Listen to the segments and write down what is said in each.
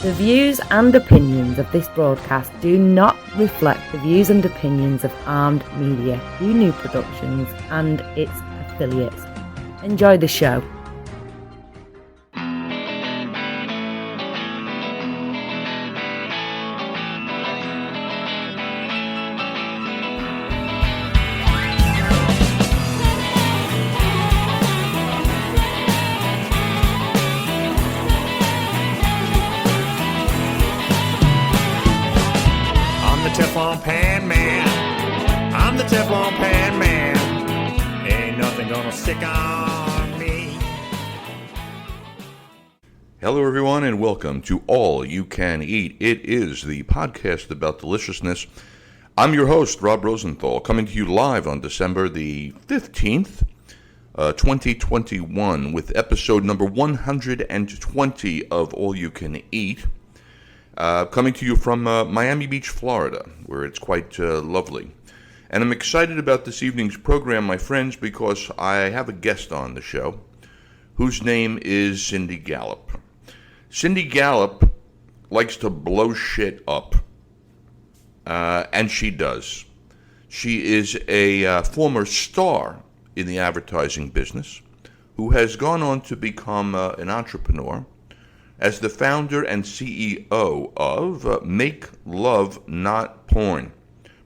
The views and opinions of this broadcast do not reflect the views and opinions of Armed Media, New Productions and its affiliates. Enjoy the show. Teflon Pan Man. I'm the Teflon Pan Man. Ain't nothing gonna stick on me. Hello, everyone, and welcome to All You Can Eat. It is the podcast about deliciousness. I'm your host, Rob Rosenthal, coming to you live on December the 15th, 2021, with episode number 120 of All You Can Eat. Coming to you from Miami Beach, Florida, where it's quite lovely. And I'm excited about this evening's program, my friends, because I have a guest on the show whose name is Cindy Gallop. Cindy Gallop likes to blow shit up, and she does. She is a former star in the advertising business who has gone on to become an entrepreneur as the founder and CEO of Make Love Not Porn.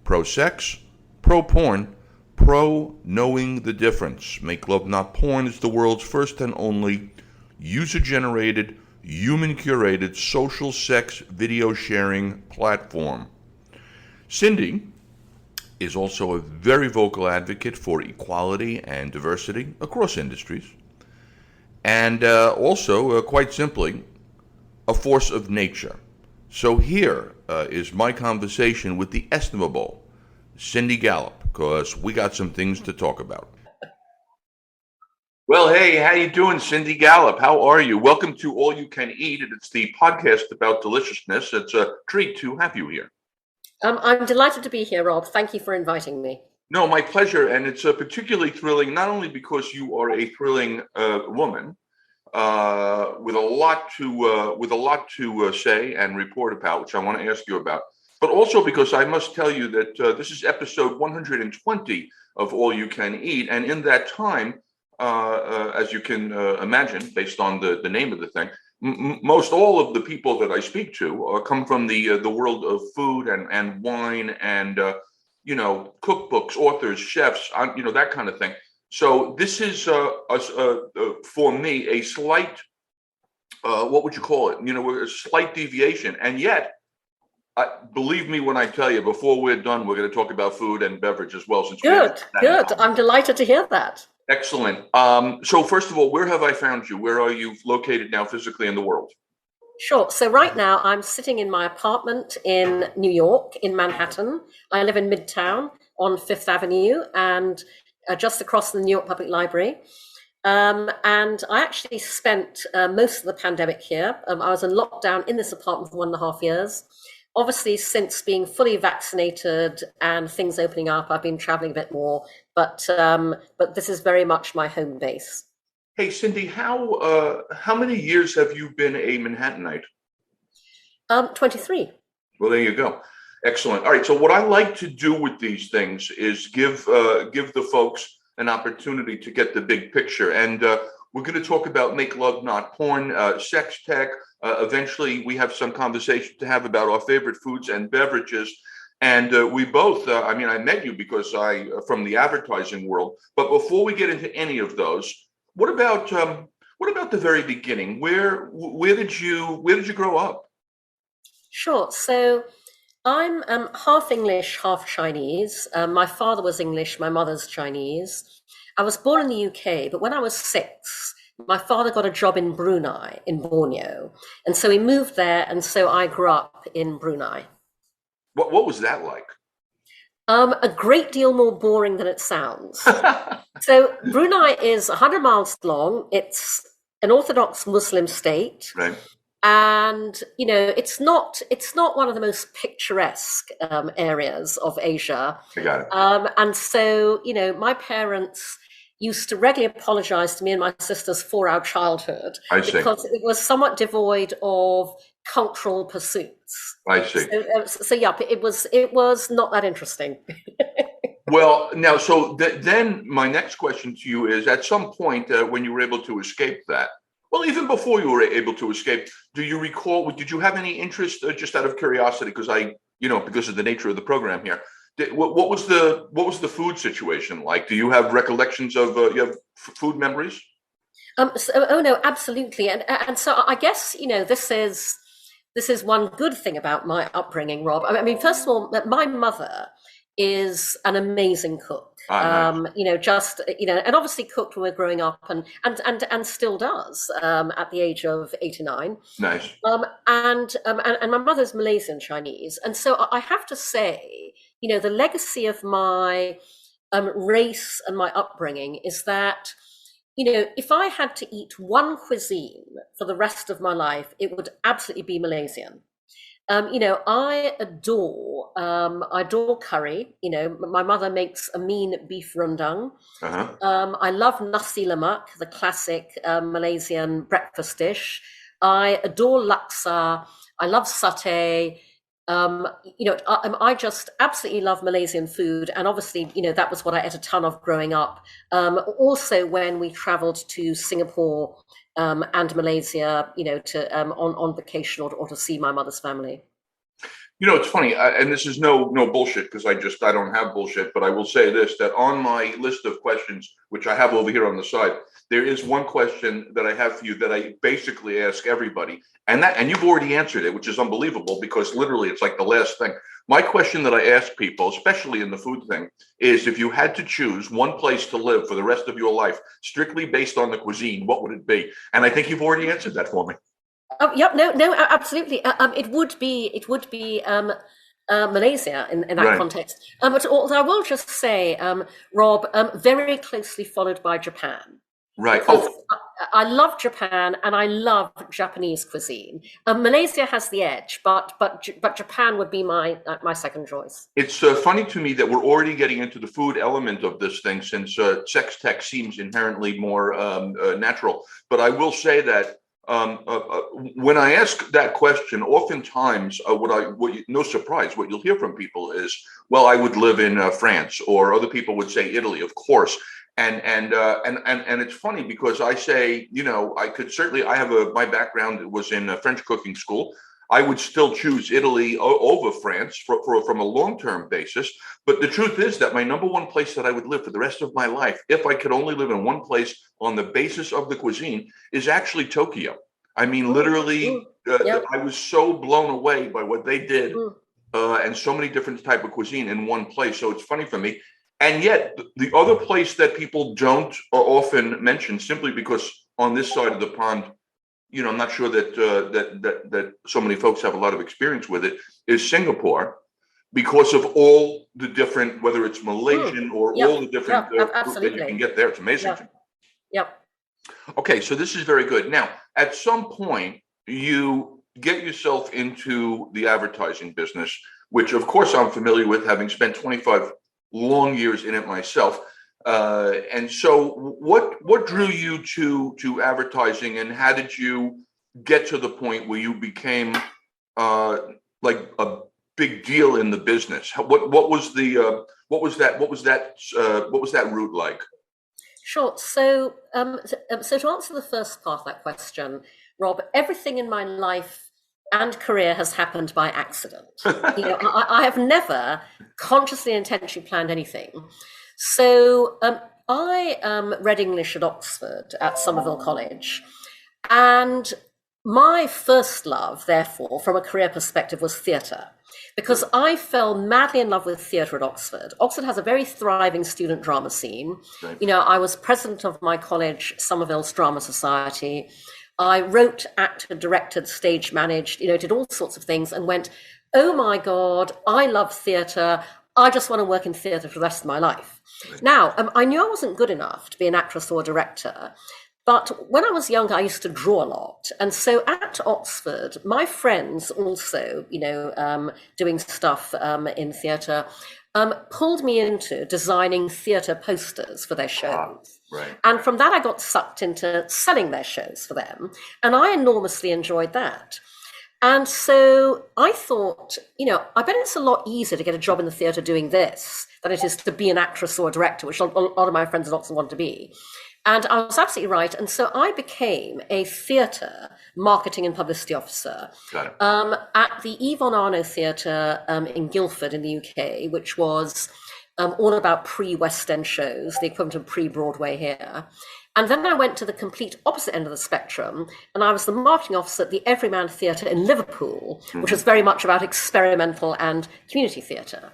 Pro-sex, pro-porn, pro-knowing the difference. Make Love Not Porn is the world's first and only user-generated, human-curated social sex video sharing platform. Cindy is also a very vocal advocate for equality and diversity across industries. And also, quite simply, a force of nature. So here is my conversation with the estimable Cindy Gallop, because we got some things to talk about. Well, hey, how you doing, Cindy Gallop? How are you? Welcome to All You Can Eat, and it's the podcast about deliciousness. It's a treat to have you here. I'm delighted to be here, Rob. Thank you for inviting me. No, my pleasure, and it's particularly thrilling, not only because you are a thrilling woman, with a lot to say and report about, which I want to ask you about, but also because I must tell you that this is episode 120 of All You Can Eat, and in that time, as you can imagine, based on the name of the thing, most all of the people that I speak to come from the world of food and wine and cookbooks, authors, chefs, that kind of thing. So this is, for me, a slight, what would you call it? A slight deviation. And yet, believe me when I tell you, before we're done, we're going to talk about food and beverage as well. Good. I'm delighted to hear that. Excellent. So first of all, where have I found you? Where are you located now physically in the world? Sure. So right now I'm sitting in my apartment in New York, in Manhattan. I live in Midtown on Fifth Avenue, and just across from the New York Public Library. And I actually spent most of the pandemic here. I was in lockdown in this apartment for 1.5 years. Obviously, since being fully vaccinated and things opening up, I've been traveling a bit more, but this is very much my home base. Hey, Cindy, how many years have you been a Manhattanite? 23. Well, there you go. Excellent. All right. So what I like to do with these things is give the folks an opportunity to get the big picture. And we're going to talk about Make Love Not Porn, sex tech. Eventually, we have some conversation to have about our favorite foods and beverages. And we both, I met you because from the advertising world. But before we get into any of those, what about the very beginning? Where did you grow up? Sure. So I'm half English, half Chinese. My father was English, my mother's Chinese. I was born in the UK, but when I was 6, my father got a job in Brunei, in Borneo. And so he moved there, and so I grew up in Brunei. What was that like? A great deal more boring than it sounds. So Brunei is 100 miles long. It's an Orthodox Muslim state. Right. And, it's not one of the most picturesque areas of Asia. I got it. And so, my parents used to regularly apologize to me and my sisters for our childhood. I see. Because it was somewhat devoid of cultural pursuits. I see. So yeah, it was not that interesting. Well, now, so then my next question to you is: at some point, when you were able to escape that, well, even before you were able to escape, do you recall? Did you have any interest, just out of curiosity? Because because of the nature of the program here, what was the food situation like? Do you have recollections of you have food memories? Oh no, absolutely, and so I guess this is one good thing about my upbringing, Rob. I mean, first of all, that my mother is an amazing cook. Nice. And obviously cooked when we're growing up, and still does at the age of 89. Nice. And my mother's Malaysian Chinese, and so I have to say, the legacy of my race and my upbringing is that, if I had to eat one cuisine for the rest of my life, it would absolutely be Malaysian. I adore curry. My mother makes a mean beef rendang. Uh-huh. I love nasi lemak, the classic Malaysian breakfast dish. I adore laksa. I love satay. I just absolutely love Malaysian food, and obviously, that was what I ate a ton of growing up. Also, when we travelled to Singapore and Malaysia, to on vacation or to see my mother's family. It's funny, and this is no bullshit, because I don't have bullshit, but I will say this: that on my list of questions, which I have over here on the side, there is one question that I have for you that I basically ask everybody, and you've already answered it, which is unbelievable, because literally it's like the last thing. My question that I ask people, especially in the food thing, is if you had to choose one place to live for the rest of your life, strictly based on the cuisine, what would it be? And I think you've already answered that for me. Oh, yep, no, absolutely. It would be Malaysia in that Right. context. But although I will just say, Rob, very closely followed by Japan. Right. Because Oh, I love Japan and I love Japanese cuisine. Malaysia has the edge, but Japan would be my second choice. it's funny to me that we're already getting into the food element of this thing, since sex tech seems inherently more natural. But I will say that when I ask that question, oftentimes, no surprise, what you'll hear from people is, well, I would live in France, or other people would say Italy, of course. And it's funny, because I say, I have my background was in French cooking school. I would still choose Italy over France from a long-term basis. But the truth is that my number one place that I would live for the rest of my life, if I could only live in one place on the basis of the cuisine, is actually Tokyo. I mean, literally, Yep. I was so blown away by what they did, Mm. and so many different type of cuisine in one place. So it's funny for me. And yet, the other place that people don't or often mention, simply because on this side of the pond, I'm not sure that so many folks have a lot of experience with it, is Singapore, because of all the different, whether it's Malaysian or Yep. all the different Yep. food that you Absolutely. can get there. It's amazing. Yep. Yep. Okay, so this is very good. Now, at some point, you get yourself into the advertising business, which, of course, I'm familiar with, having spent 25 long years in it myself. And so, what drew you to advertising, and how did you get to the point where you became like a big deal in the business? What was that route like? Sure. So to answer the first part of that question, Rob, everything in my life and career has happened by accident. I have never consciously and intentionally planned anything. So I read English at Oxford at Somerville College, and my first love, therefore, from a career perspective, was theatre, because I fell madly in love with theatre at Oxford. Oxford has a very thriving student drama scene. Right. I was president of my college, Somerville's Drama Society. I wrote, acted, directed, stage managed, did all sorts of things, and went, oh my God, I love theatre. I just want to work in theatre for the rest of my life. Right. Now, I knew I wasn't good enough to be an actress or a director. But when I was younger, I used to draw a lot. And so at Oxford, my friends also, doing stuff in theatre, pulled me into designing theatre posters for their shows. Right. And from that, I got sucked into selling their shows for them. And I enormously enjoyed that. And so I thought, I bet it's a lot easier to get a job in the theatre doing this than it is to be an actress or a director, which a lot of my friends and lots want to be. And I was absolutely right. And so I became a theatre marketing and publicity officer at the Yvonne Arnaud Theatre in Guildford in the UK, which was all about pre-West End shows, the equivalent of pre-Broadway here. And then I went to the complete opposite end of the spectrum, and I was the marketing officer at the Everyman Theatre in Liverpool, which was very much about experimental and community theatre.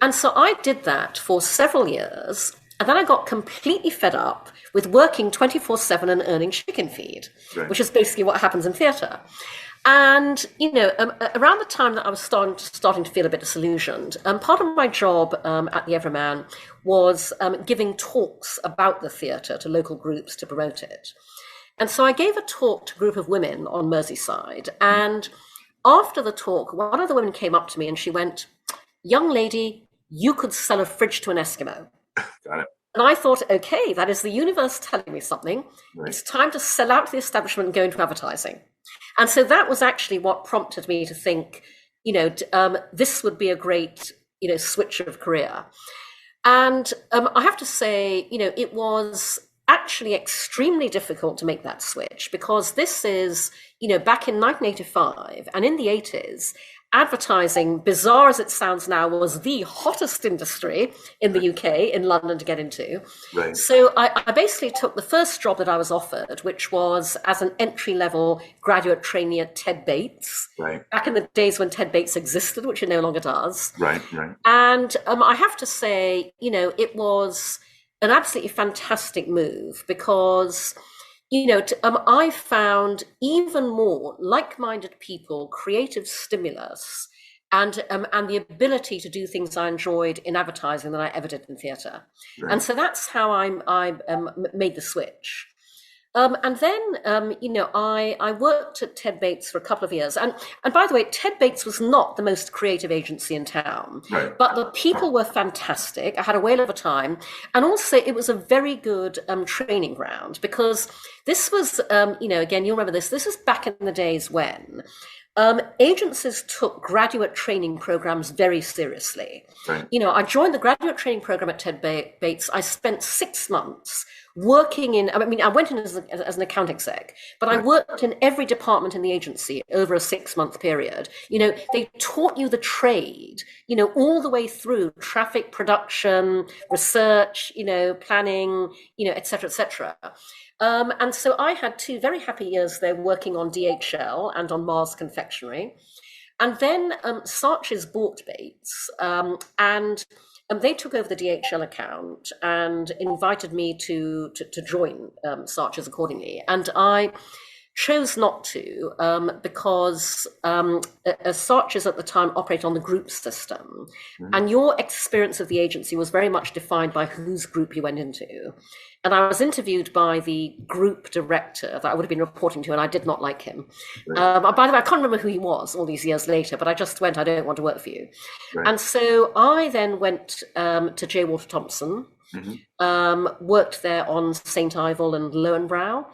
And so I did that for several years, and then I got completely fed up with working 24/7 and earning chicken feed, which is basically what happens in theatre. And, around the time that I was starting to feel a bit disillusioned, part of my job at the Everyman was giving talks about the theatre to local groups to promote it. And so I gave a talk to a group of women on Merseyside. And after the talk, one of the women came up to me and she went, "Young lady, you could sell a fridge to an Eskimo." Got it. And I thought, okay, that is the universe telling me something. Right. It's time to sell out the establishment and go into advertising. And so that was actually what prompted me to think, this would be a great, switch of career. And I have to say, it was actually extremely difficult to make that switch, because this is, back in 1985 and in the 80s, advertising, bizarre as it sounds now, was the hottest industry in the UK, in London, to get into. Right. So I basically took the first job that I was offered, which was as an entry-level graduate trainee at Ted Bates, back in the days when Ted Bates existed, which it no longer does. Right. And I have to say, it was an absolutely fantastic move, because I found even more like-minded people, creative stimulus, and the ability to do things I enjoyed in advertising than I ever did in theatre. Right. And so that's how I made the switch. And then, I worked at Ted Bates for a couple of years. And by the way, Ted Bates was not the most creative agency in town, but the people were fantastic. I had a whale of a time. And also it was a very good training ground, because this was, again, you'll remember this is back in the days when agencies took graduate training programs very seriously. Right. I joined the graduate training program at Ted Bates. I spent 6 months working in, I went in as an account exec, but I worked in every department in the agency over a 6-month period. They taught you the trade, all the way through traffic, production, research, planning, et cetera, et cetera. And so I had 2 very happy years there working on DHL and on Mars Confectionery. And then Saatchi's bought Bates, and they took over the DHL account and invited me to join Saatchi's accordingly. And I chose not to because Saatchi's at the time operated on the group system. And your experience of the agency was very much defined by whose group you went into. And I was interviewed by the group director that I would have been reporting to, and I did not like him. By the way, I can't remember who he was all these years later, but I just went, "I don't want to work for you." Right. And so I then went to J. Walter Thompson, worked there on St. Ivel and Lowenbrow,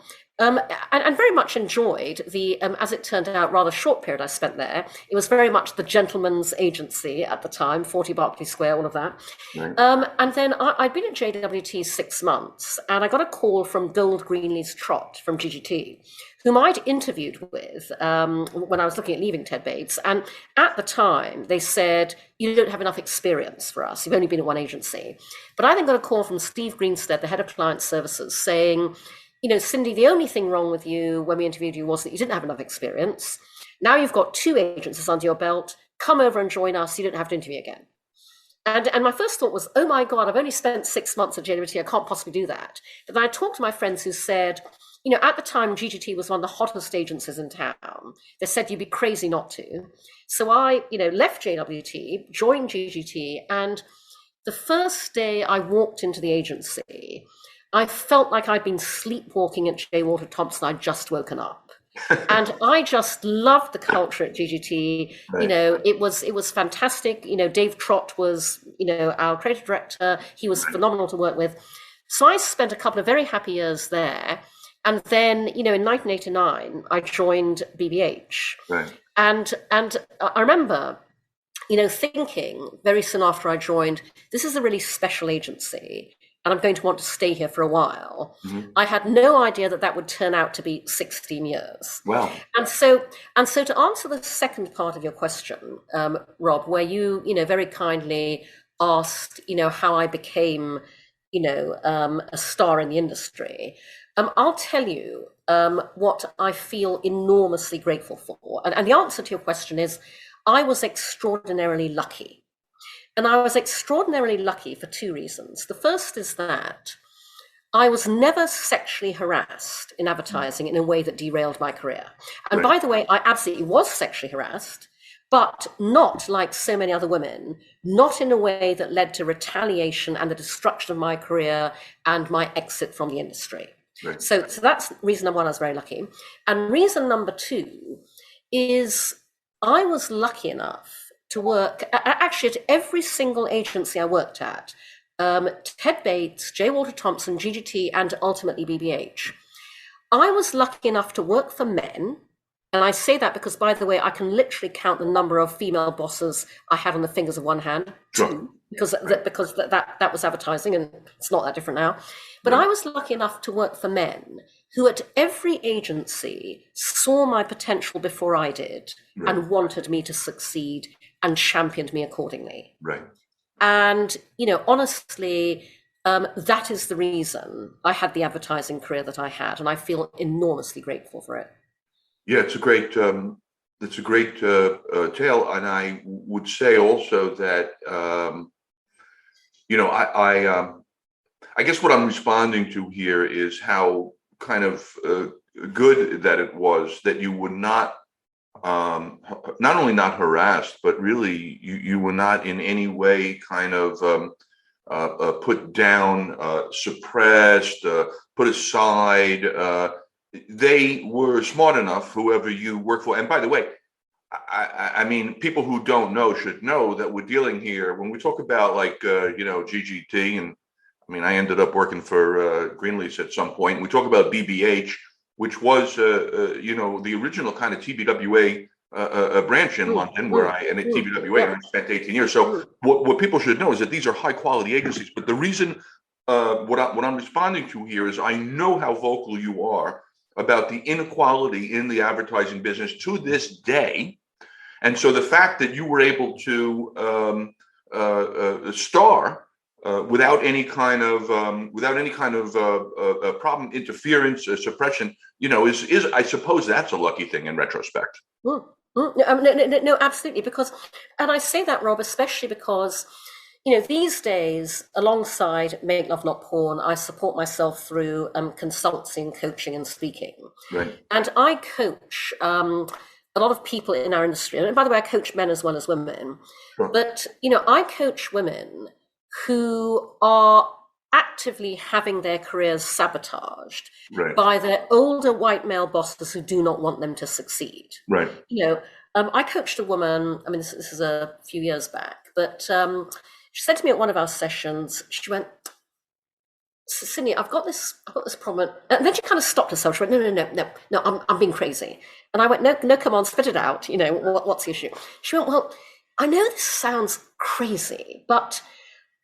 and very much enjoyed the, as it turned out, rather short period I spent there. It was very much the gentleman's agency at the time, 40 Berkeley Square, all of that. Right. And then I'd been at JWT 6 months, and I got a call from Gold Greenlee's Trot from GGT, whom I'd interviewed with when I was looking at leaving Ted Bates. And at the time, they said, "You don't have enough experience for us. You've only been at one agency." But I then got a call from Steve Greenstead, the head of client services, saying, "Cindy, the only thing wrong with you when we interviewed you was that you didn't have enough experience. Now you've got 2 agencies under your belt. Come over and join us. You don't have to interview again." And my first thought was, oh my God, I've only spent 6 months at JWT. I can't possibly do that. But then I talked to my friends who said, at the time, GGT was one of the hottest agencies in town. They said you'd be crazy not to. So I, left JWT, joined GGT, and the first day I walked into the agency, I felt like I'd been sleepwalking at J. Walter Thompson. I'd just woken up. And I just loved the culture at GGT. Right. It was fantastic. Dave Trott was, our creative director. He was phenomenal to work with. So I spent a couple of very happy years there. And then, in 1989, I joined BBH. Right. And I remember, thinking very soon after I joined, this is a really special agency, and I'm going to want to stay here for a while. Mm-hmm. I had no idea that that would turn out to be 16 years. Wow. And so to answer the second part of your question, Rob, where you very kindly asked, how I became, a star in the industry, I'll tell you what I feel enormously grateful for. And the answer to your question is, I was extraordinarily lucky. And I was extraordinarily lucky for two reasons. The first is that I was never sexually harassed in advertising in a way that derailed my career. And Right. by the way, I absolutely was sexually harassed, but not like so many other women, not in a way that led to retaliation and the destruction of my career and my exit from the industry. Right. So that's reason number one, I was very lucky. And reason number two is I was lucky enough to work actually at every single agency I worked at, Ted Bates, J. Walter Thompson, GGT, and ultimately BBH. I was lucky enough to work for men. And I say that because, by the way, I can literally count the number of female bosses I had on the fingers of one hand, Sure. because that was advertising, and it's not that different now. But I was lucky enough to work for men who at every agency saw my potential before I did and wanted me to succeed and championed me accordingly. Right. And, honestly, that is the reason I had the advertising career that I had. And I feel enormously grateful for it. Yeah, it's a great tale, and I would say also that I guess what I'm responding to here is how kind of good that it was that you were not only not harassed, but really you were not in any way kind of put down, suppressed, put aside. They were smart enough, whoever you work for. And by the way, I mean, people who don't know should know that we're dealing here when we talk about like, GGT. And I mean, I ended up working for Greenlease at some point. We talk about BBH, which was, the original kind of TBWA branch in London, where I ended TBWA and I spent 18 years. So what people should know is that these are high quality agencies. But the reason what I'm responding to here is I know how vocal you are about the inequality in the advertising business to this day. And so the fact that you were able to star without any kind of problem, interference, suppression, is I suppose that's a lucky thing in retrospect. No, absolutely. And I say that, Rob, especially because, these days, alongside Make Love Not Porn, I support myself through consulting, coaching, and speaking. Right. And I coach a lot of people in our industry. And by the way, I coach men as well as women. Sure. But, I coach women who are actively having their careers sabotaged by their older white male bosses who do not want them to succeed. Right. I coached a woman, I mean, this is a few years back, but she said to me at one of our sessions, she went, Sydney, I've got this problem. And then she kind of stopped herself. She went, no, I'm being crazy. And I went, no, come on, spit it out. What's the issue? She went, well, I know this sounds crazy, but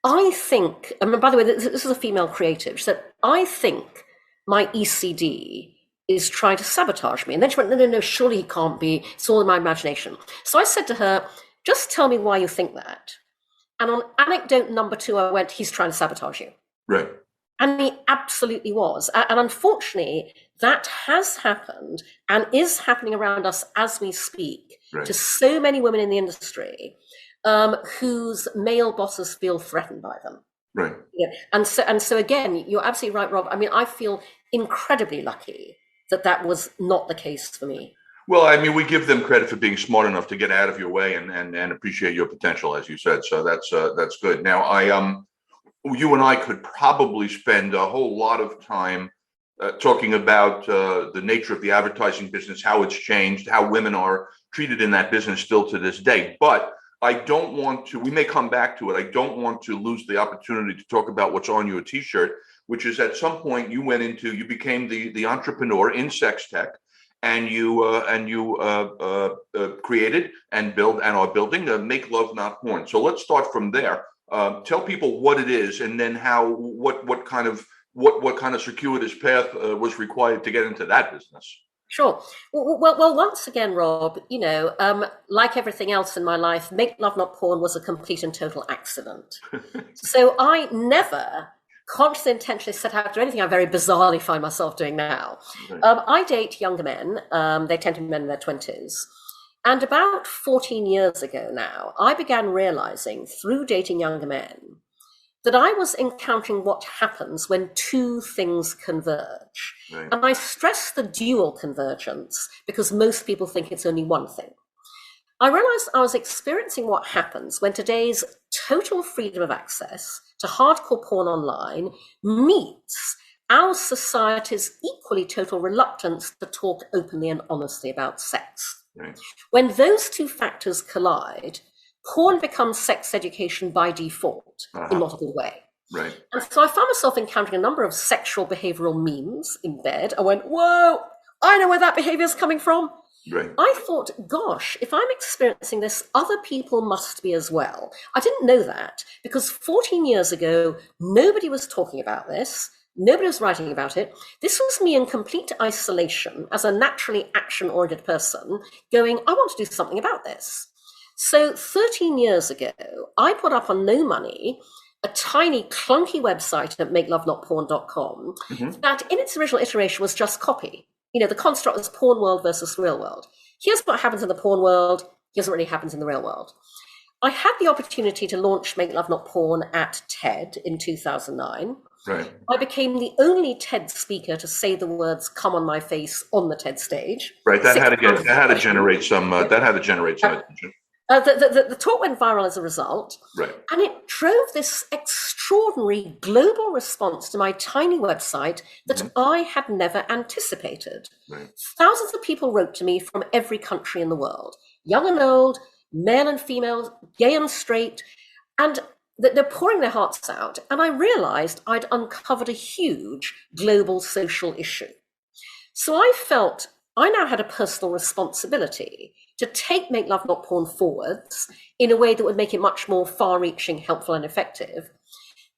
I think, and by the way, this is a female creative. She said, I think my ECD is trying to sabotage me. And then she went, no, surely he can't be. It's all in my imagination. So I said to her, just tell me why you think that. And on anecdote number 2, I went, he's trying to sabotage you. Right. And he absolutely was. And unfortunately, that has happened and is happening around us as we speak to so many women in the industry whose male bosses feel threatened by them. Right. Yeah. And so again, you're absolutely right, Rob. I mean, I feel incredibly lucky that was not the case for me. Well, I mean, we give them credit for being smart enough to get out of your way and appreciate your potential, as you said. So that's good. Now, you and I could probably spend a whole lot of time talking about the nature of the advertising business, how it's changed, how women are treated in that business still to this day. But I don't want to, we may come back to it. I don't want to lose the opportunity to talk about what's on your t-shirt, which is at some point you became the entrepreneur in sex tech. and you created and build and are building Make Love Not Porn. So let's start from there. Tell people what it is, and then what kind of circuitous path was required to get into that business. Sure. Well, once again, Rob, like everything else in my life, Make Love Not Porn was a complete and total accident. So I never consciously intentionally set out to do anything I very bizarrely find myself doing now. Right. I date younger men. They tend to be men in their 20s. And about 14 years ago now, I began realizing through dating younger men that I was encountering what happens when two things converge. Right. And I stress the dual convergence because most people think it's only one thing. I realized I was experiencing what happens when today's total freedom of access to hardcore porn online meets our society's equally total reluctance to talk openly and honestly about sex. Right. When those two factors collide, porn becomes sex education by default in not a good way. Right. And so I found myself encountering a number of sexual behavioral memes in bed. I went, whoa, I know where that behavior is coming from. Right. I thought, gosh, if I'm experiencing this, other people must be as well. I didn't know that because 14 years ago, nobody was talking about this. Nobody was writing about it. This was me in complete isolation as a naturally action-oriented person going, I want to do something about this. So 13 years ago, I put up on no money a tiny clunky website at makelovenotporn.com that in its original iteration was just copy. The construct was porn world versus real world. Here's what happens in the porn world. Here's what really happens in the real world. I had the opportunity to launch Make Love Not Porn at TED in 2009. Right. I became the only TED speaker to say the words "come on my face" on the TED stage. Right. That had to generate some attention. The talk went viral as a result, Right. and it drove this extraordinary global response to my tiny website that I had never anticipated. Right. Thousands of people wrote to me from every country in the world, young and old, male and female, gay and straight, and they're pouring their hearts out. And I realized I'd uncovered a huge global social issue. So I felt I now had a personal responsibility to take Make Love Not Porn forwards in a way that would make it much more far-reaching, helpful, and effective.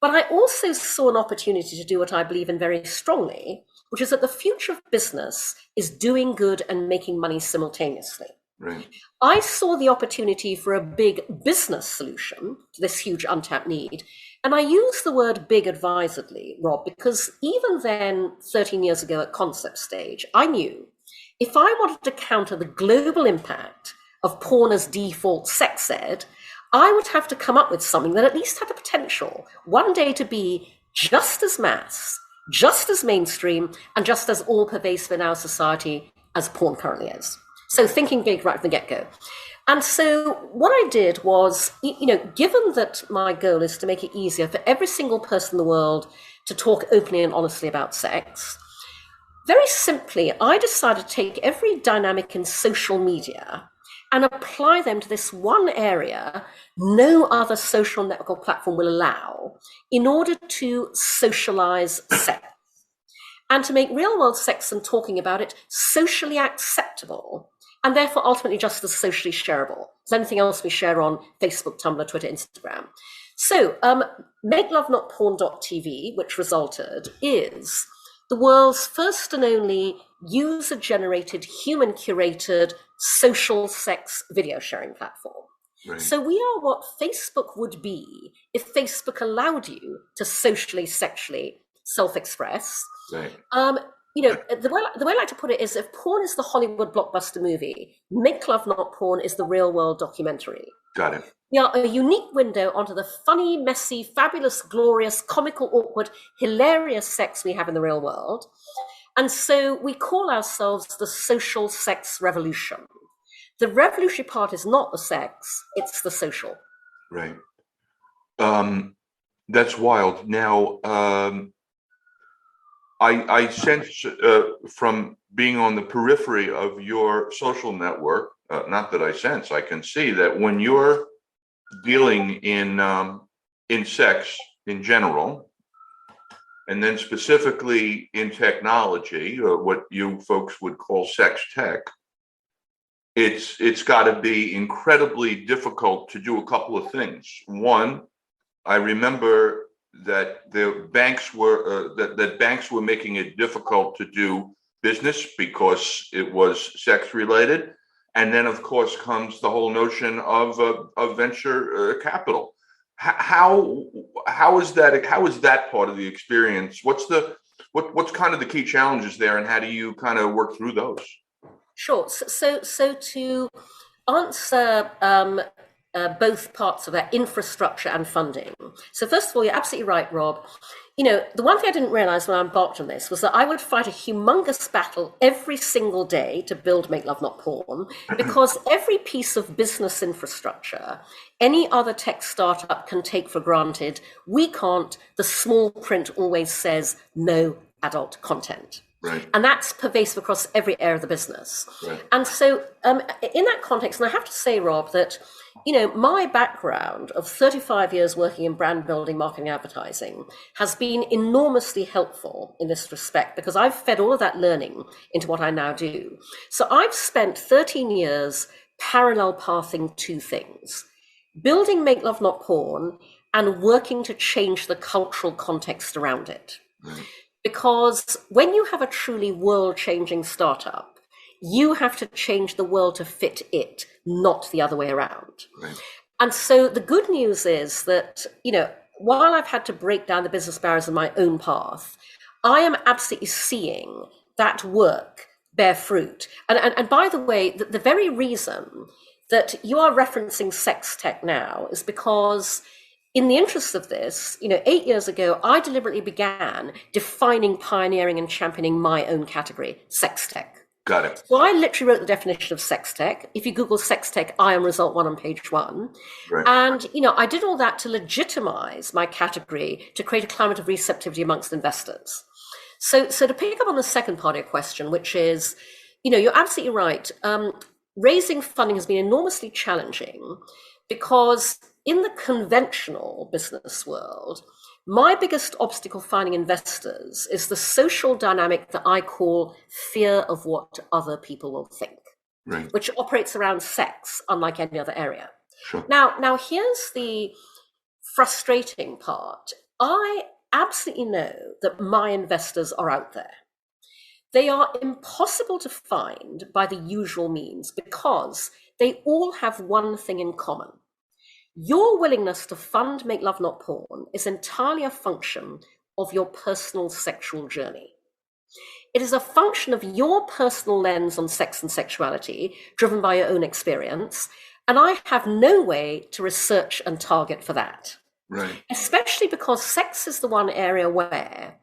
But I also saw an opportunity to do what I believe in very strongly, which is that the future of business is doing good and making money simultaneously. Right. I saw the opportunity for a big business solution to this huge untapped need. And I use the word big advisedly, Rob, because even then, 13 years ago at concept stage, I knew if I wanted to counter the global impact of porn as default sex ed, I would have to come up with something that at least had the potential one day to be just as mass, just as mainstream, and just as all-pervasive in our society as porn currently is. So thinking big right from the get-go. And so what I did was, given that my goal is to make it easier for every single person in the world to talk openly and honestly about sex, very simply, I decided to take every dynamic in social media and apply them to this one area no other social network platform will allow in order to socialize sex and to make real-world sex and talking about it socially acceptable and therefore ultimately just as socially shareable as anything else we share on Facebook, Tumblr, Twitter, Instagram. So makelovenotporn.tv, which resulted, is the world's first and only user-generated, human-curated social sex video sharing platform. Right. So we are what Facebook would be if Facebook allowed you to socially, sexually self-express. Right. The way I like to put it is if porn is the Hollywood blockbuster movie, Make Love Not Porn is the real-world documentary. Got it. We are a unique window onto the funny, messy, fabulous, glorious, comical, awkward, hilarious sex we have in the real world. And so we call ourselves the social sex revolution. The revolutionary part is not the sex, it's the social. Right. That's wild. Now, I sense from being on the periphery of your social network, not that I sense, I can see that when you're dealing in sex in general, and then specifically in technology, what you folks would call sex tech, it's got to be incredibly difficult to do a couple of things. One, I remember that the banks were that banks were making it difficult to do business because it was sex related, and then of course comes the whole notion of venture capital. How is that part of the experience? What's kind of the key challenges there, and how do you kind of work through those? Sure. So to answer both parts of that, infrastructure and funding. So first of all, you're absolutely right, Rob. You know, the one thing I didn't realize when I embarked on this was that I would fight a humongous battle every single day to build Make Love Not Porn, because every piece of business infrastructure any other tech startup can take for granted, we can't. The small print always says no adult content. Right. And that's pervasive across every area of the business. Right. And so in that context, and I have to say, Rob, that, you know, my background of 35 years working in brand building, marketing, advertising has been enormously helpful in this respect, because I've fed all of that learning into what I now do. So I've spent 13 years parallel pathing two things: building Make Love Not Porn and working to change the cultural context around it. Right. Because when you have a truly world-changing startup, you have to change the world to fit it, not the other way around. Right. And so the good news is that, you know, while I've had to break down the business barriers in my own path, I am absolutely seeing that work bear fruit. And by the way, the very reason that you are referencing sex tech now is because, in the interest of this, you know, 8 years ago, I deliberately began defining, pioneering, and championing my own category, sex tech. Got it. So I literally wrote the definition of sex tech. If you Google sex tech, I am result one on page one. Right. And, you know, I did all that to legitimize my category, to create a climate of receptivity amongst investors. So to pick up on the second part of your question, which is, you know, you're absolutely right. Raising funding has been enormously challenging because in the conventional business world, my biggest obstacle finding investors is the social dynamic that I call fear of what other people will think, Right. which operates around sex, unlike any other area. Sure. Now here's the frustrating part. I absolutely know that my investors are out there. They are impossible to find by the usual means because they all have one thing in common. Your willingness to fund Make Love Not Porn is entirely a function of your personal sexual journey. It is a function of your personal lens on sex and sexuality, driven by your own experience, and I have no way to research and target for that. Right. Especially because sex is the one area where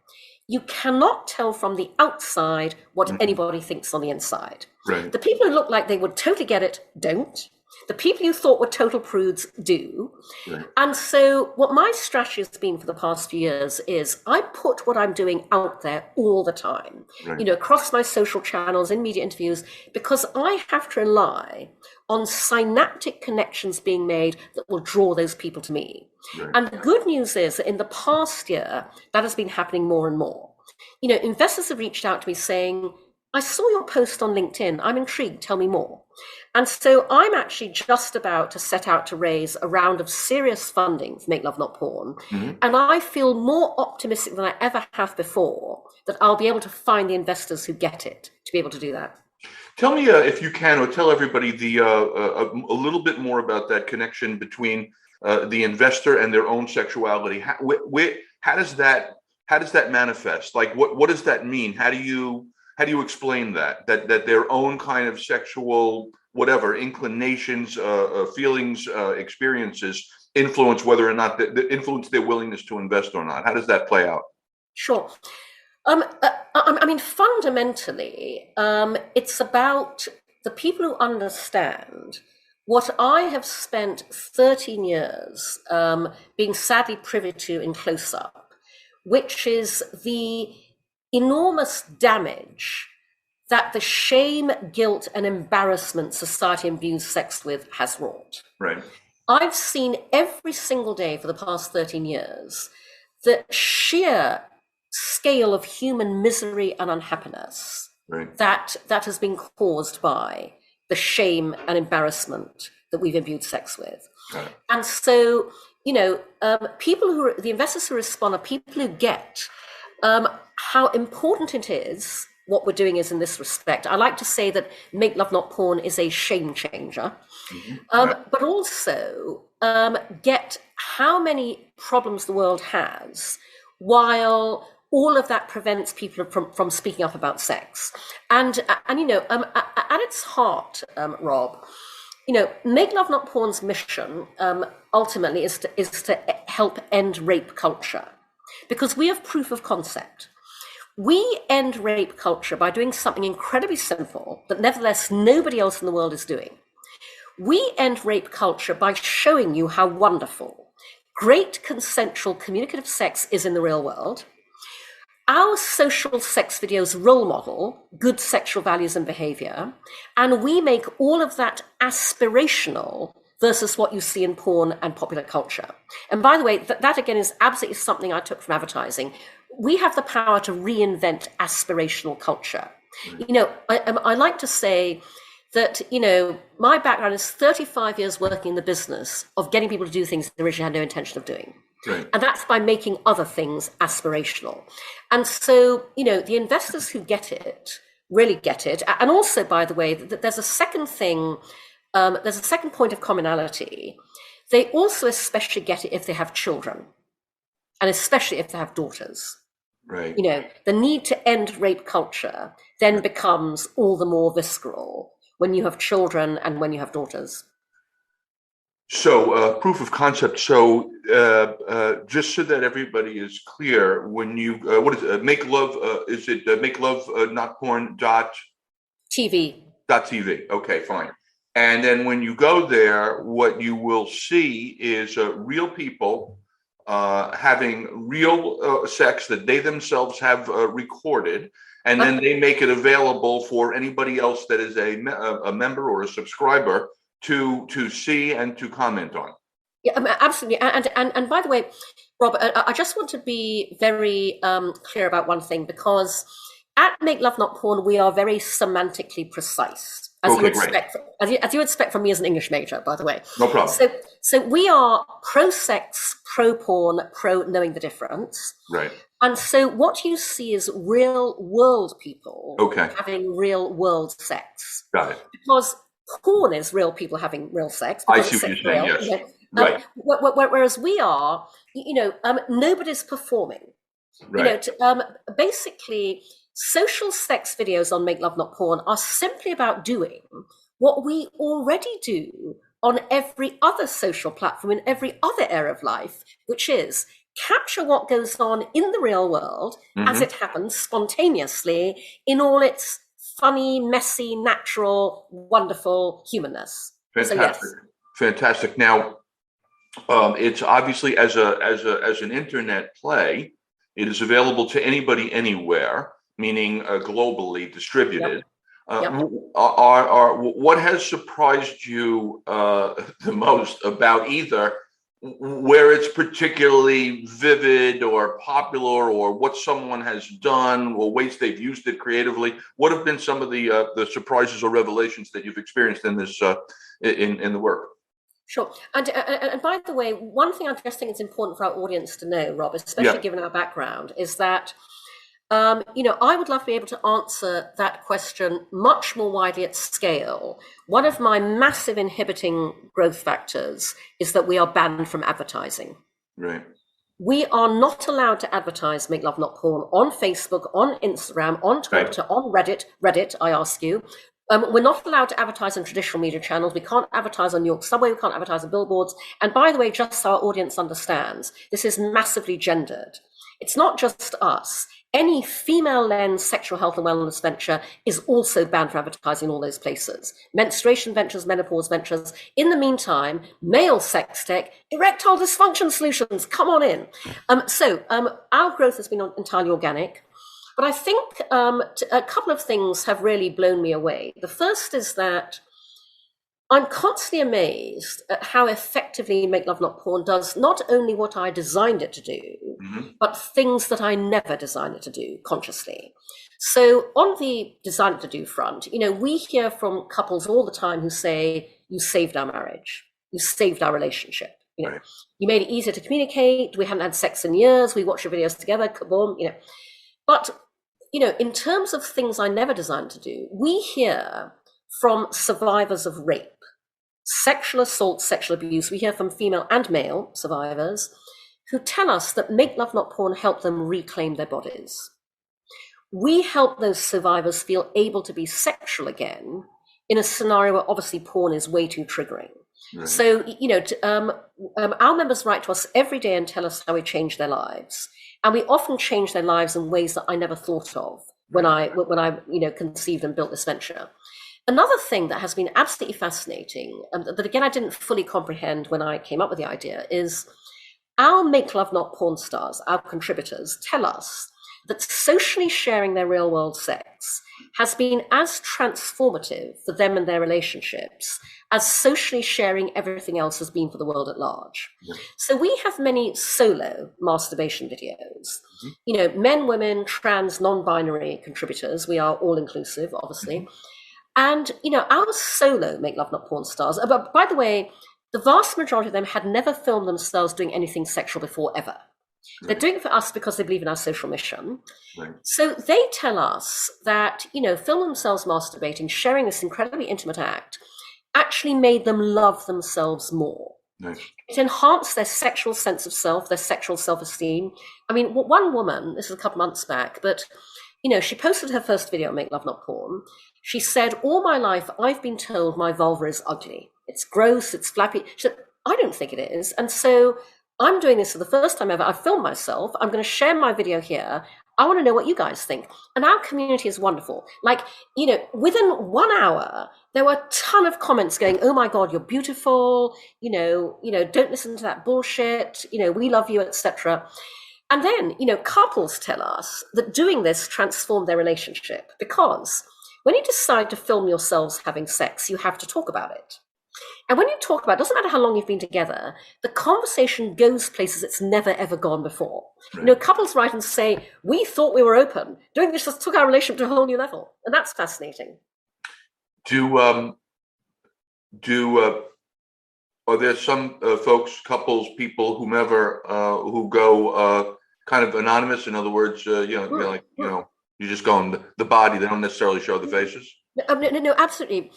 you cannot tell from the outside what anybody thinks on the inside. Right. The people who look like they would totally get it don't. The people you thought were total prudes do. Right. And so what my strategy has been for the past few years is I put what I'm doing out there all the time, Right. you know, across my social channels, in media interviews, because I have to rely on synaptic connections being made that will draw those people to me. Right. And the good news is that in the past year, that has been happening more and more. You know, investors have reached out to me saying, I saw your post on LinkedIn. I'm intrigued. Tell me more. And so I'm actually just about to set out to raise a round of serious funding for Make Love Not Porn. Mm-hmm. And I feel more optimistic than I ever have before that I'll be able to find the investors who get it to be able to do that. Tell me, if you can, or tell everybody a little bit more about that connection between the investor and their own sexuality. How does that manifest? Like, what does that mean? How do you explain that their own kind of sexual whatever inclinations, feelings, experiences influence whether or not influence their willingness to invest or not? How does that play out? Sure. I mean, fundamentally, it's about the people who understand what I have spent 13 years being sadly privy to in close-up, which is the enormous damage that the shame, guilt, and embarrassment society imbues sex with has wrought. Right. I've seen every single day for the past 13 years the sheer scale of human misery and unhappiness that has been caused by the shame and embarrassment that we've imbued sex with. And so, the investors who respond are people who get how important it is what we're doing is in this respect. I like to say that Make Love Not Porn is a shame changer, but also get how many problems the world has while all of that prevents people from speaking up about sex. And at its heart, Rob, Make Love Not Porn's mission ultimately is to help end rape culture, because we have proof of concept. We end rape culture by doing something incredibly simple that nevertheless nobody else in the world is doing. We end rape culture by showing you how wonderful great consensual communicative sex is in the real world. Our social sex videos role model good sexual values and behavior, and we make all of that aspirational versus what you see in porn and popular culture. And by the way, that again is absolutely something I took from advertising. We have the power to reinvent aspirational culture. I like to say that, my background is 35 years working in the business of getting people to do things they originally had no intention of doing. Right. And that's by making other things aspirational. And so, the investors who get it really get it. And also, by the way, there's a second thing, there's a second point of commonality. They also especially get it if they have children, and especially if they have daughters. Right. The need to end rape culture then becomes all the more visceral when you have children and when you have daughters. So, proof of concept. So, just so that everybody is clear, when you what is it? Make Love? Is it Make Love Not Porn TV? .tv. Okay, fine. And then when you go there, what you will see is real people having real sex that they themselves have recorded, and then they make it available for anybody else that is a member or a subscriber to see and to comment on. Yeah, absolutely. And by the way, Rob, I just want to be very clear about one thing, because at Make Love Not Porn, we are very semantically precise. As you would expect from me as an English major, by the way. No problem. So we are pro-sex, pro-porn, pro-knowing the difference. Right. And so what you see is real world people having real world sex. Got it. Because porn is real people having real sex. I see what you're saying, yes. Right. Whereas we are, nobody's performing. Right. Basically, social sex videos on Make Love Not Porn are simply about doing what we already do on every other social platform in every other area of life, which is capture what goes on in the real world as it happens spontaneously in all its funny, messy, natural, wonderful humanness. Fantastic. So, yes. Fantastic. Now, it's obviously as an internet play, it is available to anybody anywhere, meaning globally distributed. Yep. What has surprised you the most about either where it's particularly vivid or popular, or what someone has done, or ways they've used it creatively? What have been some of the surprises or revelations that you've experienced in this in the work? Sure. And by the way, one thing I just think it's important for our audience to know, Rob, especially given our background, is that I would love to be able to answer that question much more widely at scale. One of my massive inhibiting growth factors is that we are banned from advertising. Right. We are not allowed to advertise Make Love Not Porn on Facebook, on Instagram, on Twitter, on Reddit, I ask you. We're not allowed to advertise on traditional media channels. We can't advertise on New York subway. We can't advertise on billboards. And by the way, just so our audience understands, this is massively gendered. It's not just us. Any female-led sexual health and wellness venture is also banned from advertising in all those places. Menstruation ventures, menopause ventures. In the meantime, male sex tech, erectile dysfunction solutions, come on in. So our growth has been entirely organic. But I think a couple of things have really blown me away. The first is that I'm constantly amazed at how effectively Make Love Not Porn does not only what I designed it to do, but things that I never designed it to do consciously. So on the design it to do front, we hear from couples all the time who say, you saved our marriage, you saved our relationship. Right. You made it easier to communicate. We hadn't had sex in years. We watch your videos together. Kaboom, But, in terms of things I never designed to do, we hear from survivors of rape, sexual assault, sexual abuse. We hear from female and male survivors who tell us that Make Love Not Porn helped them reclaim their bodies. We help those survivors feel able to be sexual again in a scenario where obviously porn is way too triggering. Right. So, our members write to us every day and tell us how we changed their lives. And we often change their lives in ways that I never thought of when I conceived and built this venture. Another thing that has been absolutely fascinating, that again, I didn't fully comprehend when I came up with the idea, is our Make Love Not Porn stars, our contributors, tell us that socially sharing their real world sex has been as transformative for them and their relationships as socially sharing everything else has been for the world at large. Yeah. So we have many solo masturbation videos, men, women, trans, non-binary contributors. We are all inclusive, obviously. And, our solo Make Love Not Porn stars, but by the way, the vast majority of them had never filmed themselves doing anything sexual before, ever. Right. They're doing it for us because they believe in our social mission. Right. So they tell us that, film themselves masturbating, sharing this incredibly intimate act, actually made them love themselves more. Nice. It enhanced their sexual sense of self, their sexual self-esteem. I mean, one woman, this was a couple months back, but, she posted her first video on Make Love Not Porn. She said, all my life, I've been told my vulva is ugly. It's gross, it's flappy. She said, I don't think it is. And so I'm doing this for the first time ever. I filmed myself. I'm going to share my video here. I want to know what you guys think. And our community is wonderful. Like, within 1 hour, there were a ton of comments going, oh my God, you're beautiful. Don't listen to that bullshit. We love you, etc. And then, couples tell us that doing this transformed their relationship, because when you decide to film yourselves having sex, you have to talk about it. And when you talk about it, doesn't matter how long you've been together, the conversation goes places it's never, ever gone before. Right. Couples write and say, we thought we were open. Doing this just took our relationship to a whole new level. And that's fascinating. Are there some folks, couples, people, whomever, who go kind of anonymous? In other words, you just go on the body. They don't necessarily show the faces. No, absolutely.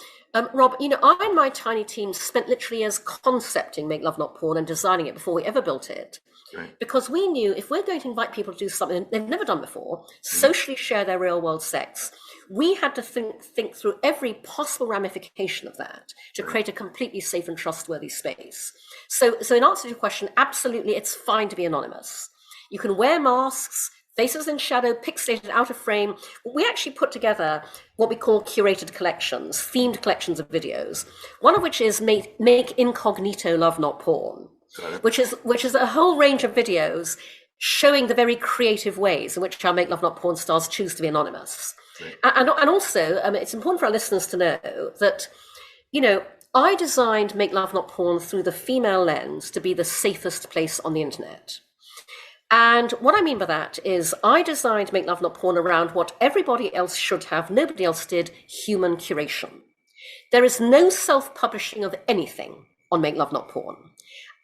Rob, I and my tiny team spent literally years concepting Make Love Not Porn and designing it before we ever built it. Right. Because we knew if we're going to invite people to do something they've never done before, socially share their real world sex, we had to think through every possible ramification of that to create a completely safe and trustworthy space. So in answer to your question, absolutely, it's fine to be anonymous. You can wear masks, faces in shadow, pixelated, out of frame. We actually put together what we call curated collections, themed collections of videos, one of which is Make Incognito Love Not Porn, which is a whole range of videos showing the very creative ways in which our Make Love Not Porn stars choose to be anonymous. Right. And also, it's important for our listeners to know that, I designed Make Love Not Porn through the female lens to be the safest place on the internet. And what I mean by that is I designed Make Love Not Porn around what everybody else should have, nobody else did, human curation. There is no self-publishing of anything on Make Love Not Porn.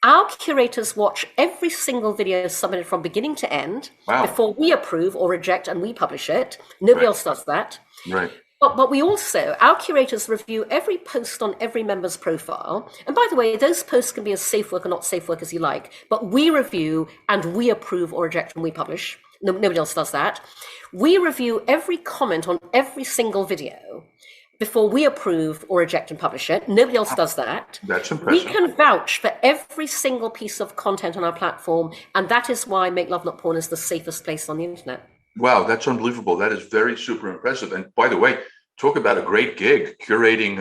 Our curators watch every single video submitted from beginning to end before we approve or reject and we publish it. Nobody else does that. Right. But we also, our curators review every post on every member's profile. And by the way, those posts can be as safe work or not safe work as you like, but we review and we approve or reject when we publish. Nobody else does that. We review every comment on every single video before we approve or reject and publish it. Nobody else does that. That's impressive. We can vouch for every single piece of content on our platform, and that is why Make Love Not Porn is the safest place on the internet. Wow, that's unbelievable. That is very super impressive. And by the way, talk about a great gig, curating,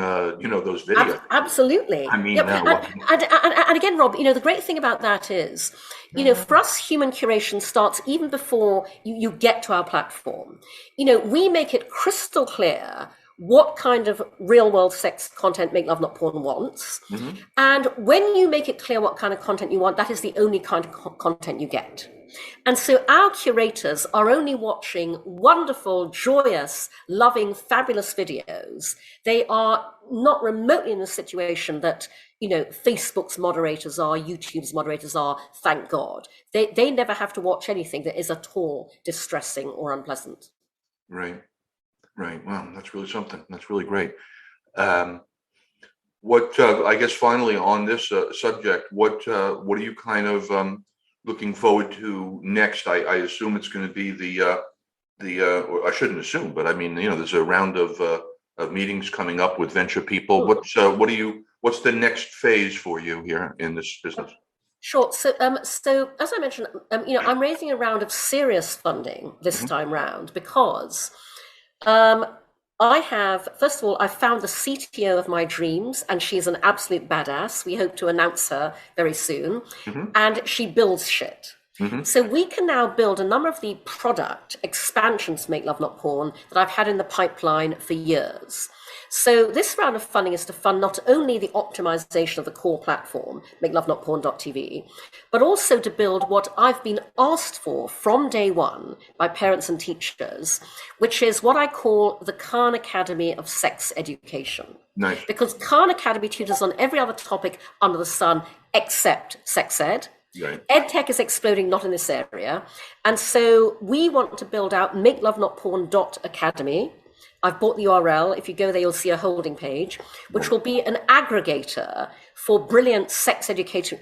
those videos. Absolutely. I mean, and again, Rob, the great thing about that is, for us, human curation starts even before you get to our platform. We make it crystal clear what kind of real world sex content Make Love Not Porn wants. Mm-hmm. And when you make it clear what kind of content you want, that is the only kind of content you get. And so our curators are only watching wonderful, joyous, loving, fabulous videos. They are not remotely in the situation that, Facebook's moderators are, YouTube's moderators are, thank God. They never have to watch anything that is at all distressing or unpleasant. Right. Wow, that's really something. That's really great. What I guess finally on this subject, what are you kind of looking forward to next? I assume it's going to be or I shouldn't assume, but I mean, there's a round of meetings coming up with venture people. What's the next phase for you here in this business? Sure. So as I mentioned, I'm raising a round of serious funding this time round because first of all, I found the CTO of my dreams, and she's an absolute badass. We hope to announce her very soon. And she builds shit. So we can now build a number of the product expansions to Make Love Not Porn that I've had in the pipeline for years. So this round of funding is to fund not only the optimization of the core platform, makelovenotporn.tv, but also to build what I've been asked for from day one by parents and teachers, which is what I call the Khan Academy of Sex Education. Nice. Because Khan Academy tutors on every other topic under the sun except sex ed. Right. EdTech is exploding, not in this area. And so we want to build out makelovenotporn.academy. I've bought the URL. If you go there, you'll see a holding page, which will be an aggregator for brilliant sex education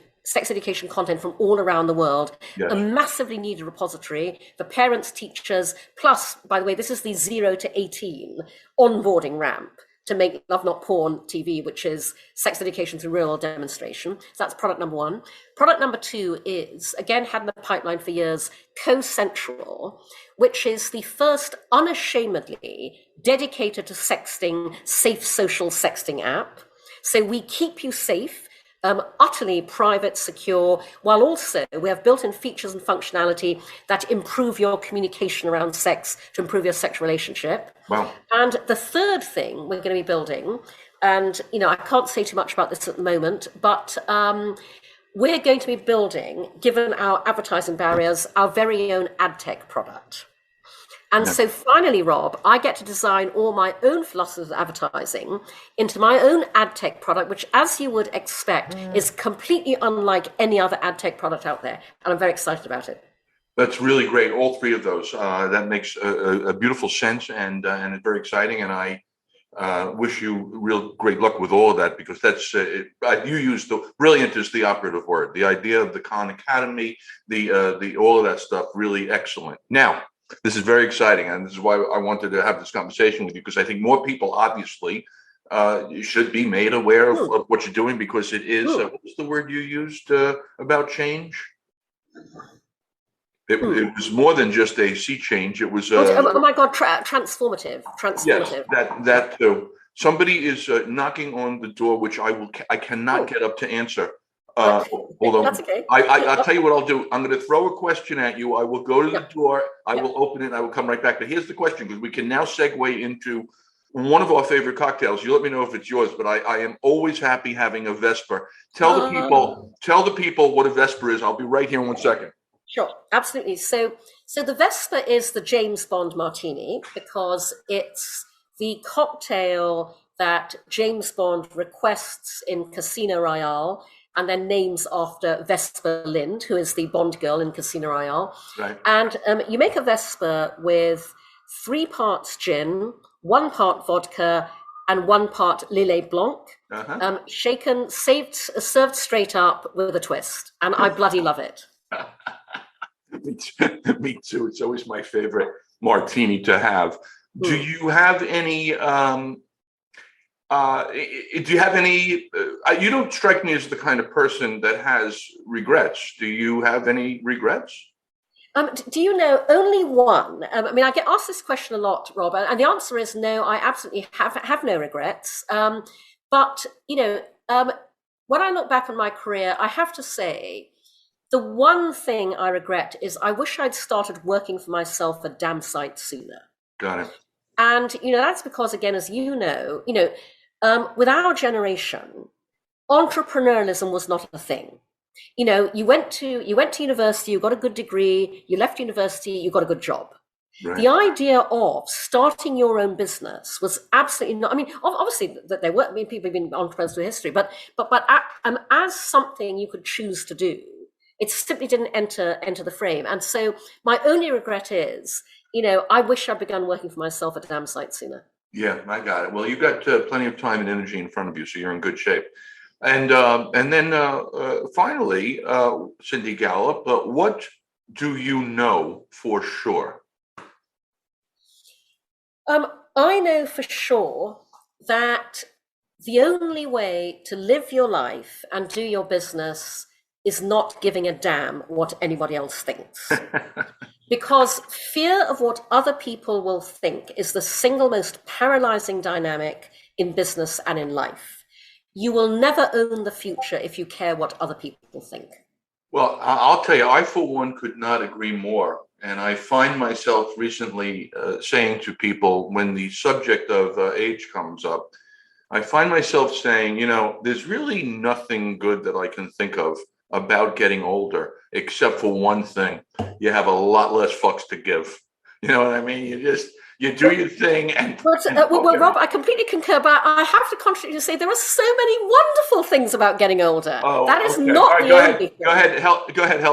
content from all around the world. Yes. A massively needed repository for parents, teachers, plus, by the way, this is the 0 to 18 onboarding ramp to Make Love Not Porn TV, which is sex education through real world demonstration. So that's product number one. Product number two is, again, had in the pipeline for years, CoCentral, which is the first unashamedly dedicated to sexting, safe social sexting app. So we keep you safe, utterly private, secure, while also we have built-in features and functionality that improve your communication around sex to improve your sex relationship. Wow. And the third thing we're going to be building, and I can't say too much about this at the moment, but we're going to be building, given our advertising barriers, our very own ad tech product. And so finally, Rob, I get to design all my own philosophies of advertising into my own ad tech product, which, as you would expect, is completely unlike any other ad tech product out there. And I'm very excited about it. That's really great. All three of those. That makes a beautiful sense and it's very exciting. And I wish you real great luck with all of that, because that's you used brilliant is the operative word. The idea of the Khan Academy, the all of that stuff, really excellent. Now, this is very exciting, and this is why I wanted to have this conversation with you, because I think more people obviously should be made aware of what you're doing, because it is, what was the word you used about change? It was more than just a sea change. It was oh my God, transformative. Yes, that too. Somebody is knocking on the door, which I cannot get up to answer. Although that's okay. I'll tell you what I'll do. I'm going to throw a question at you. I will go to the door. I will open it. And I will come right back. But here's the question, because we can now segue into one of our favorite cocktails. You let me know if it's yours. But I am always happy having a Vesper. Tell the people what a Vesper is. I'll be right here in 1 second. Sure, absolutely. So the Vesper is the James Bond martini, because it's the cocktail that James Bond requests in Casino Royale, and then names after Vesper Lind, who is the Bond girl in Casino Royale. Right. And you make a Vesper with 3 parts gin, 1 part vodka, and 1 part Lillet Blanc, shaken, served straight up with a twist. And I bloody love it. Me too. It's always my favorite martini to have. Do you have any... do you have any, you don't strike me as the kind of person that has regrets. Do you have any regrets? Do you know, only one. I mean, I get asked this question a lot, Rob, and the answer is no, I absolutely have no regrets. But, when I look back on my career, I have to say, the one thing I regret is I wish I'd started working for myself a damn sight sooner. Got it. And, that's because, again, as with our generation, entrepreneurialism was not a thing. You went to university, you got a good degree, you left university, you got a good job. Right. The idea of starting your own business was absolutely not. I mean, obviously that there were. I mean, people have been entrepreneurs through history, but as something you could choose to do, it simply didn't enter the frame. And so my only regret is, I wish I'd begun working for myself a damn sight sooner. Yeah, I got it. Well, you've got plenty of time and energy in front of you, so you're in good shape. And then finally, Cindy Gallop, what do you know for sure? I know for sure that the only way to live your life and do your business is not giving a damn what anybody else thinks. Because fear of what other people will think is the single most paralyzing dynamic in business and in life. You will never own the future if you care what other people think. Well, I'll tell you, I for one could not agree more. And I find myself recently saying to people when the subject of age comes up, I find myself saying, there's really nothing good that I can think of about getting older, except for one thing. You have a lot less fucks to give. You know what I mean? You do your thing. Well, Rob, I completely concur, but I have to contradict you to say there are so many wonderful things about getting older. That is not the only thing. Go ahead, help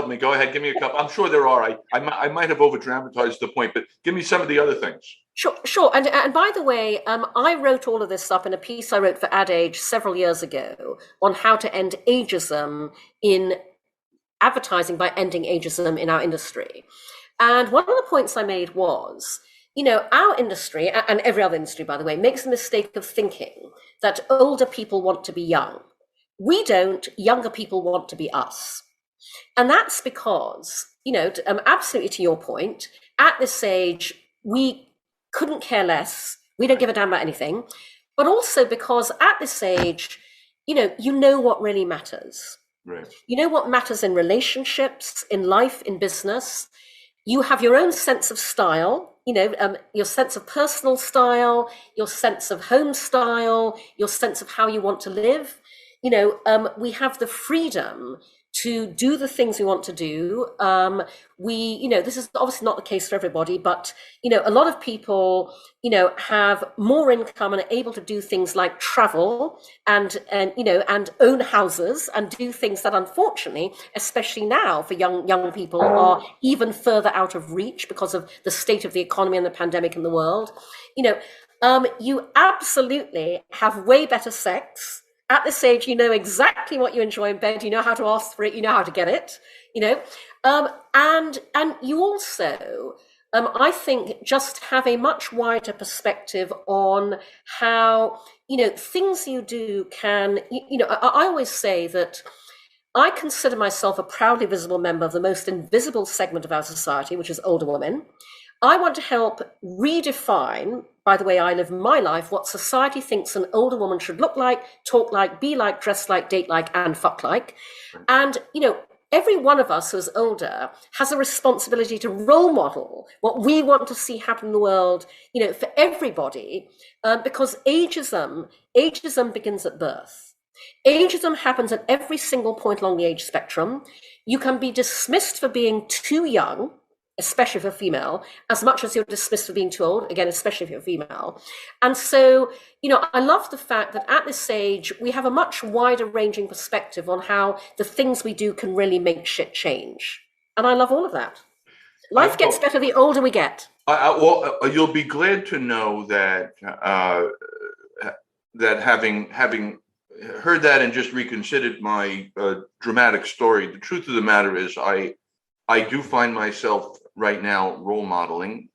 me. Go ahead, give me a couple. I'm sure there are. I might have over dramatized the point, but give me some of the other things. Sure. And by the way, I wrote all of this up in a piece I wrote for Ad Age several years ago on how to end ageism in advertising by ending ageism in our industry. And one of the points I made was, our industry, and every other industry, by the way, makes the mistake of thinking that older people want to be young. We don't. Younger people want to be us. And that's because, absolutely to your point, at this age, we couldn't care less. We don't give a damn about anything. But also because at this age, you know what really matters. Right. You know what matters in relationships, in life, in business. You have your own sense of style, your sense of personal style, your sense of home style, your sense of how you want to live. We have the freedom to do the things we want to do. This is obviously not the case for everybody, but, a lot of people, have more income and are able to do things like travel and own houses and do things that unfortunately, especially now for young people, are even further out of reach because of the state of the economy and the pandemic in the world. You absolutely have way better sex. At this age, you know exactly what you enjoy in bed. You know how to ask for it. You know how to get it. And you also, I think, just have a much wider perspective on how things you do can. I always say that I consider myself a proudly visible member of the most invisible segment of our society, which is older women. I want to help redefine, by the way I live my life, what society thinks an older woman should look like, talk like, be like, dress like, date like, and fuck like. And, every one of us who's older has a responsibility to role model what we want to see happen in the world, for everybody, because ageism begins at birth. Ageism happens at every single point along the age spectrum. You can be dismissed for being too young, especially if you're female, as much as you're dismissed for being too old, again, especially if you're female. And so, I love the fact that at this age, we have a much wider ranging perspective on how the things we do can really make shit change. And I love all of that. Life gets better the older we get. Well, you'll be glad to know that that having heard that and just reconsidered my dramatic story, the truth of the matter is I do find myself right now role modeling.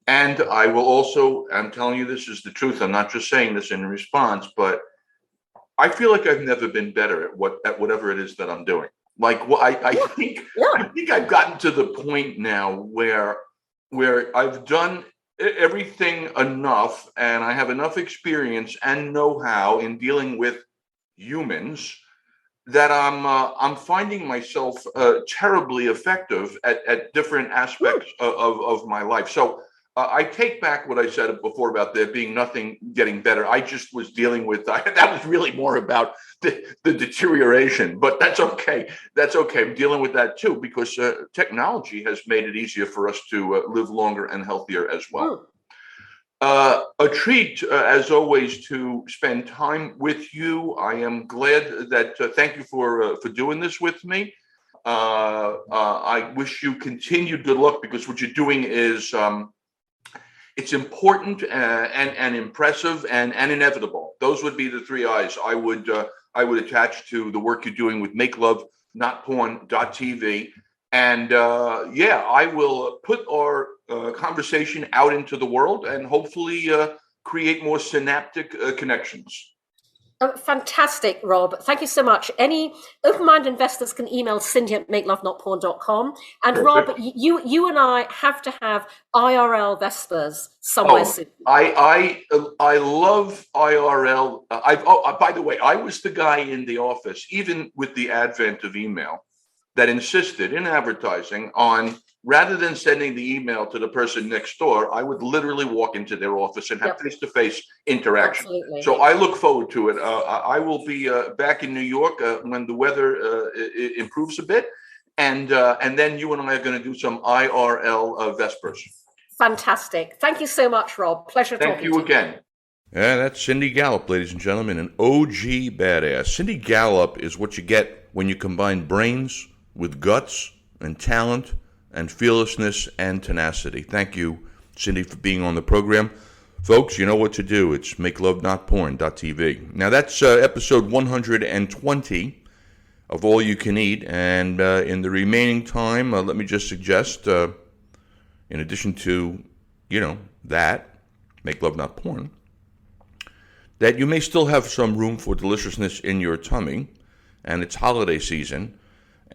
And I will also, I'm telling you, this is the truth. I'm not just saying this in response, but I feel like I've never been better at whatever it is that I'm doing. Like, I think I've gotten to the point now where I've done everything enough, and I have enough experience and know-how in dealing with humans that I'm finding myself terribly effective at different aspects of my life. So I take back what I said before about there being nothing getting better. I just was dealing with that was really more about the deterioration, but that's okay. That's okay. I'm dealing with that too because technology has made it easier for us to live longer and healthier as well. A treat, as always, to spend time with you. I am glad that. Thank you for doing this with me. I wish you continued good luck because what you're doing is. It's important and impressive and inevitable. Those would be the three I's I would attach to the work you're doing with MakeLoveNotPorn.tv. And I will put our conversation out into the world and hopefully create more synaptic connections. Fantastic, Rob. Thank you so much. Any open-minded investors can email Cindy@MakeLoveNotPorn.com. And Rob, you and I have to have IRL Vespers somewhere soon. I love IRL. By the way, I was the guy in the office, even with the advent of email, that insisted in advertising on rather than sending the email to the person next door, I would literally walk into their office and have face-to-face interaction. Absolutely. So I look forward to it. I will be back in New York when the weather improves a bit, and then you and I are going to do some IRL Vespers. Fantastic. Thank you so much, Rob. Pleasure talking to you. Thank you again. Yeah, that's Cindy Gallop, ladies and gentlemen, an OG badass. Cindy Gallop is what you get when you combine brains with guts and talent and fearlessness and tenacity. Thank you, Cindy, for being on the program. Folks, you know what to do. It's MakeLoveNotPorn.tv. Now, that's episode 120 of All You Can Eat. And in the remaining time, let me just suggest, in addition to, that, Make Love Not Porn, that you may still have some room for deliciousness in your tummy. And it's holiday season.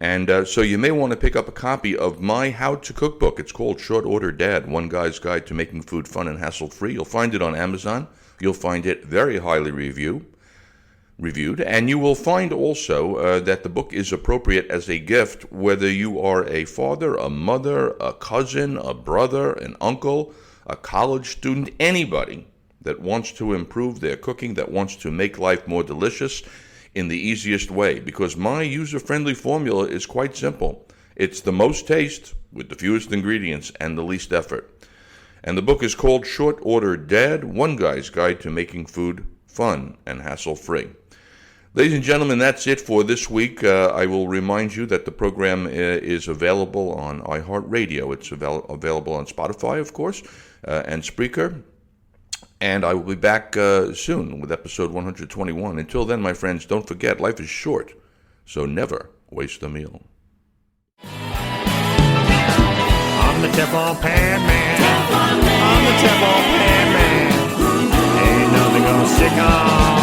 And so you may want to pick up a copy of my how-to cookbook. It's called Short Order Dad, One Guy's Guide to Making Food Fun and Hassle-Free. You'll find it on Amazon. You'll find it very highly reviewed. And you will find also that the book is appropriate as a gift, whether you are a father, a mother, a cousin, a brother, an uncle, a college student, anybody that wants to improve their cooking, that wants to make life more delicious in the easiest way, because my user-friendly formula is quite simple. It's the most taste with the fewest ingredients and the least effort. And the book is called Short Order Dad, One Guy's Guide to Making Food Fun and Hassle-Free. Ladies and gentlemen, that's it for this week. I will remind you that the program is available on iHeartRadio. It's available on Spotify, of course, and Spreaker. And I will be back soon with episode 121. Until then, my friends, don't forget, life is short, so never waste a meal. I'm the Teflon Pan Man. I'm the Teflon Pan Man. Ain't nothing gonna stick on